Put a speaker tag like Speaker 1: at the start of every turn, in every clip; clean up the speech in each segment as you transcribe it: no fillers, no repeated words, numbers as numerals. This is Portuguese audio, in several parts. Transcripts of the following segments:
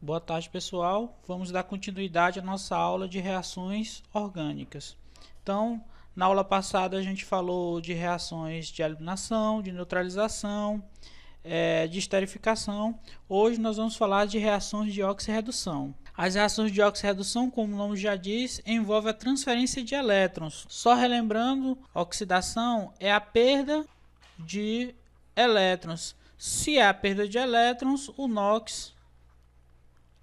Speaker 1: Boa tarde, pessoal. Vamos dar continuidade à nossa aula de reações orgânicas. Então, na aula passada a gente falou de reações de eliminação, de neutralização, de esterificação. Hoje nós vamos falar de reações de oxirredução. As reações de oxirredução, como o nome já diz, envolvem a transferência de elétrons. Só relembrando, a oxidação é a perda de elétrons. Se é a perda de elétrons, o NOx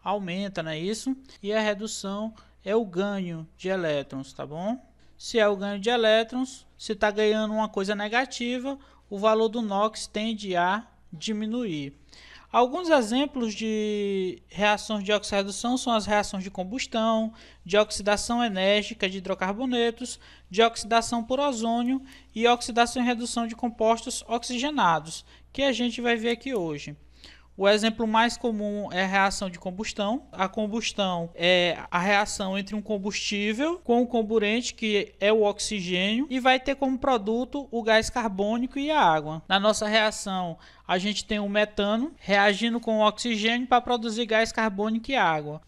Speaker 1: aumenta, não é isso? E a redução é o ganho de elétrons, tá bom? Se é o ganho de elétrons, se está ganhando uma coisa negativa, o valor do NOx tende a diminuir. Alguns exemplos de reações de oxirredução são as reações de combustão, de oxidação enérgica de hidrocarbonetos, de oxidação por ozônio e oxidação e redução de compostos oxigenados, que a gente vai ver aqui hoje. O exemplo mais comum é a reação de combustão. A combustão é a reação entre um combustível com um comburente, que é o oxigênio, e vai ter como produto o gás carbônico e a água. Na nossa reação, a gente tem o metano reagindo com o oxigênio para produzir gás carbônico e água.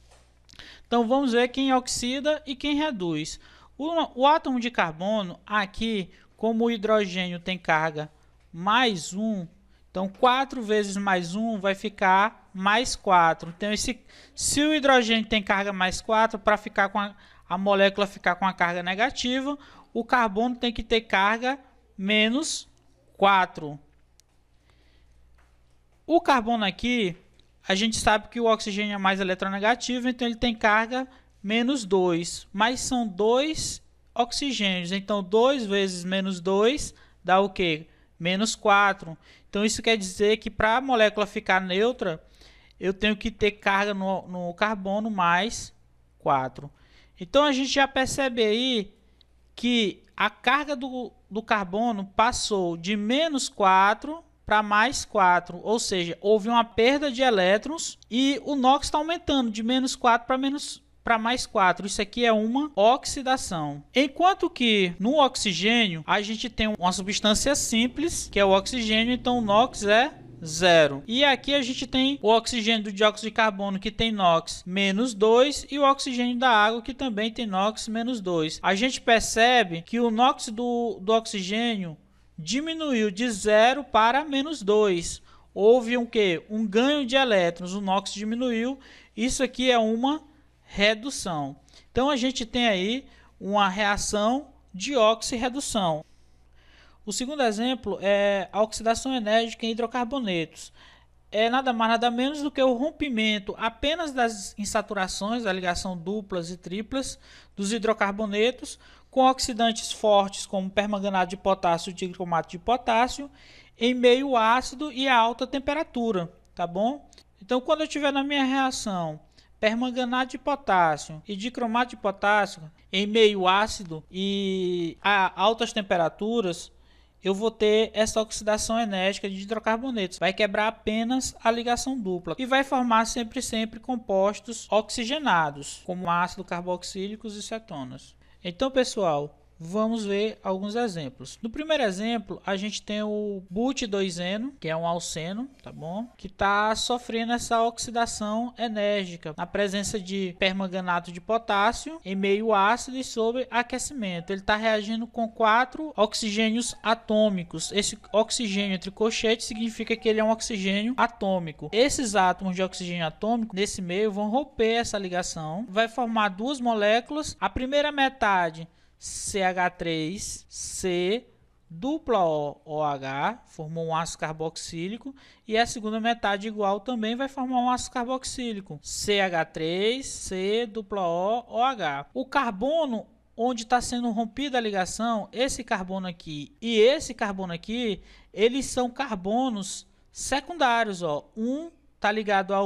Speaker 1: Então vamos ver quem oxida e quem reduz. O átomo de carbono, aqui, como o hidrogênio tem carga mais 1, então 4 vezes mais 1 vai ficar mais 4. Então, se o hidrogênio tem carga mais 4, para ficar com a molécula ficar com a carga negativa, o carbono tem que ter carga menos 4. O carbono aqui, a gente sabe que o oxigênio é mais eletronegativo, então ele tem carga menos 2. Mas são 2 oxigênios, então 2 vezes menos 2 dá o quê? Menos 4. Então isso quer dizer que para a molécula ficar neutra, eu tenho que ter carga no carbono mais 4. Então a gente já percebe aí que a carga do carbono passou de menos 4 para mais 4. Ou seja, houve uma perda de elétrons e o NOx está aumentando de menos 4 para mais 4. Isso aqui é uma oxidação. Enquanto que no oxigênio a gente tem uma substância simples, que é o oxigênio, então o NOx é 0. E aqui a gente tem o oxigênio do dióxido de carbono, que tem NOx menos 2, e o oxigênio da água, que também tem NOx menos 2. A gente percebe que o NOx do oxigênio diminuiu de 0 para menos 2. Houve um ganho de elétrons, o NOx diminuiu. Isso aqui é uma redução. Então a gente tem aí uma reação de oxirredução. O segundo exemplo é a oxidação enérgica em hidrocarbonetos. É nada mais nada menos do que o rompimento apenas das insaturações, da ligação duplas e triplas dos hidrocarbonetos com oxidantes fortes como permanganato de potássio e dicromato de potássio em meio ácido e a alta temperatura, tá bom? Então quando eu tiver na minha reação permanganato de potássio e dicromato de potássio em meio ácido e a altas temperaturas, eu vou ter essa oxidação enérgica de hidrocarbonetos. Vai quebrar apenas a ligação dupla e vai formar sempre compostos oxigenados, como ácido carboxílicos e cetonas. Então, pessoal, vamos ver alguns exemplos. No primeiro exemplo, a gente tem o but-2-eno, que é um alceno, tá bom? Que está sofrendo essa oxidação enérgica na presença de permanganato de potássio em meio ácido e sob aquecimento. Ele está reagindo com 4 oxigênios atômicos. Esse oxigênio entre colchetes significa que ele é um oxigênio atômico. Esses átomos de oxigênio atômico nesse meio vão romper essa ligação, vai formar duas moléculas. A primeira metade, CH3C dupla OH, formou um ácido carboxílico, e a segunda metade igual também vai formar um ácido carboxílico, CH3C dupla OH. O carbono onde está sendo rompida a ligação, esse carbono aqui e esse carbono aqui, eles são carbonos secundários, ó. Está ligado a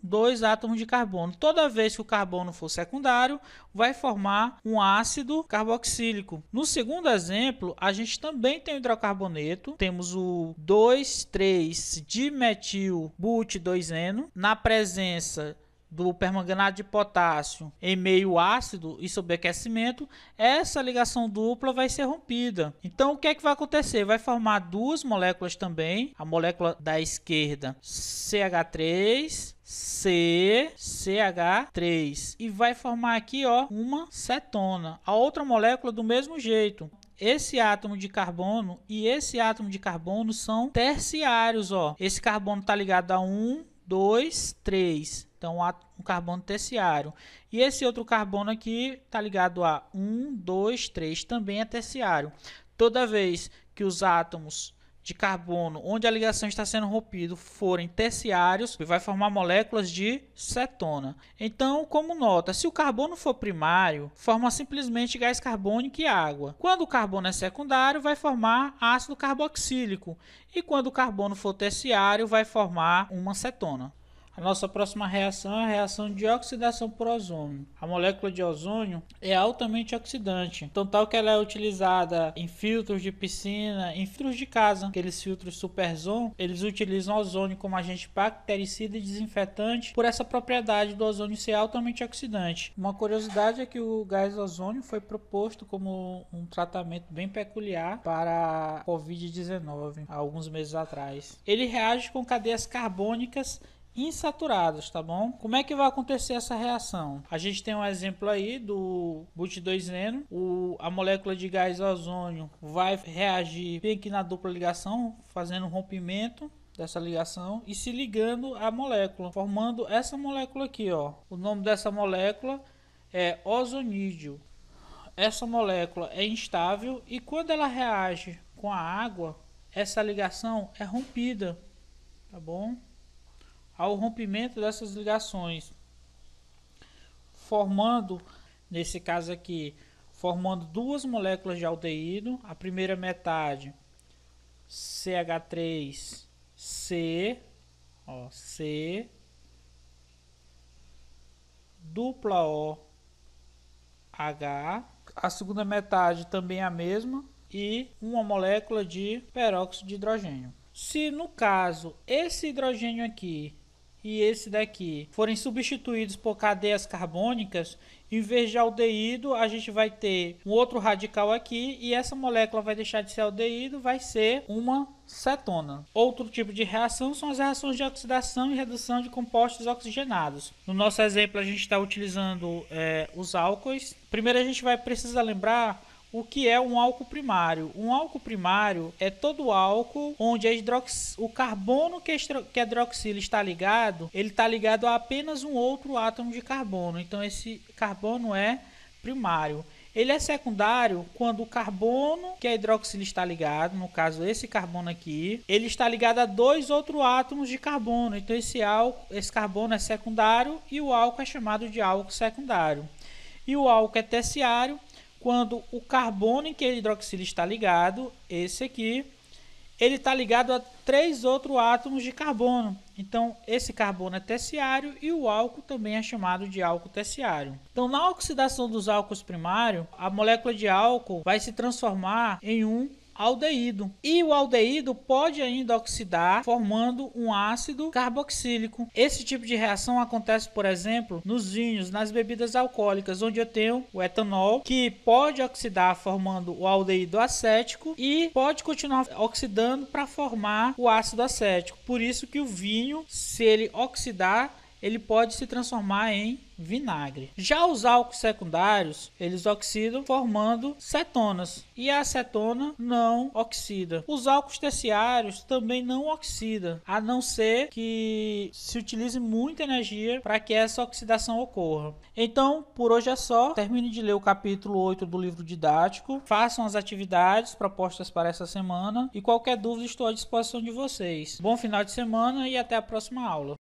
Speaker 1: 2 átomos de carbono. Toda vez que o carbono for secundário, vai formar um ácido carboxílico. No segundo exemplo, a gente também tem o hidrocarboneto. Temos o 2,3-dimetil but-2-eno na presença do permanganato de potássio em meio ácido e sob aquecimento, essa ligação dupla vai ser rompida. Então, o que é que vai acontecer? Vai formar duas moléculas também, a molécula da esquerda CH3, CH3, e vai formar aqui, ó, uma cetona. A outra molécula do mesmo jeito. Esse átomo de carbono e esse átomo de carbono são terciários, ó. Esse carbono está ligado a 1, 2, 3. Então, um carbono terciário. E esse outro carbono aqui está ligado a 1, 2, 3. Também é terciário. Toda vez que os átomos de carbono, onde a ligação está sendo rompida, forem terciários, vai formar moléculas de cetona. Então, como nota, se o carbono for primário, forma simplesmente gás carbônico e água. Quando o carbono é secundário, vai formar ácido carboxílico. E quando o carbono for terciário, vai formar uma cetona. A nossa próxima reação é a reação de oxidação por ozônio. A molécula de ozônio é altamente oxidante, então tal que ela é utilizada em filtros de piscina, em filtros de casa. Aqueles filtros Superzon, eles utilizam ozônio como agente bactericida e desinfetante por essa propriedade do ozônio ser altamente oxidante. Uma curiosidade é que o gás ozônio foi proposto como um tratamento bem peculiar para a Covid-19 há alguns meses atrás. Ele reage com cadeias carbônicas insaturadas, tá bom? Como é que vai acontecer essa reação? A gente tem um exemplo aí do but2-eno. A molécula de gás ozônio vai reagir bem aqui na dupla ligação, fazendo um rompimento dessa ligação e se ligando à molécula, formando essa molécula aqui, ó. O nome dessa molécula é ozonídeo. Essa molécula é instável e quando ela reage com a água, essa ligação é rompida, tá bom? Ao rompimento dessas ligações, formando, nesse caso aqui, formando duas moléculas de aldeído. A primeira metade, CH3C, ó, C, dupla OH. A segunda metade também é a mesma e uma molécula de peróxido de hidrogênio. Se no caso esse hidrogênio aqui e esse daqui forem substituídos por cadeias carbônicas, em vez de aldeído, a gente vai ter um outro radical aqui e essa molécula vai deixar de ser aldeído, vai ser uma cetona. Outro tipo de reação são as reações de oxidação e redução de compostos oxigenados. No nosso exemplo, a gente está utilizando os álcoois. Primeiro, a gente vai precisar lembrar o que é um álcool primário. Um álcool primário é todo álcool onde o carbono que a hidroxila está ligado, ele está ligado a apenas um outro átomo de carbono. Então esse carbono é primário. Ele é secundário quando o carbono que a hidroxila está ligado, no caso esse carbono aqui, ele está ligado a dois outros átomos de carbono. Então esse carbono é secundário e o álcool é chamado de álcool secundário. E o álcool é terciário quando o carbono em que a hidroxila está ligado, esse aqui, ele está ligado a três outros átomos de carbono. Então, esse carbono é terciário e o álcool também é chamado de álcool terciário. Então, na oxidação dos álcools primários, a molécula de álcool vai se transformar em um aldeído. E o aldeído pode ainda oxidar, formando um ácido carboxílico. Esse tipo de reação acontece, por exemplo, nos vinhos, nas bebidas alcoólicas, onde eu tenho o etanol, que pode oxidar formando o aldeído acético e pode continuar oxidando para formar o ácido acético. Por isso que o vinho, se ele oxidar, ele pode se transformar em vinagre. Já os álcools secundários, eles oxidam formando cetonas e a acetona não oxida. Os álcools terciários também não oxidam, a não ser que se utilize muita energia para que essa oxidação ocorra. Então, por hoje é só. Termine de ler o capítulo 8 do livro didático, façam as atividades propostas para essa semana e qualquer dúvida estou à disposição de vocês. Bom final de semana e até a próxima aula.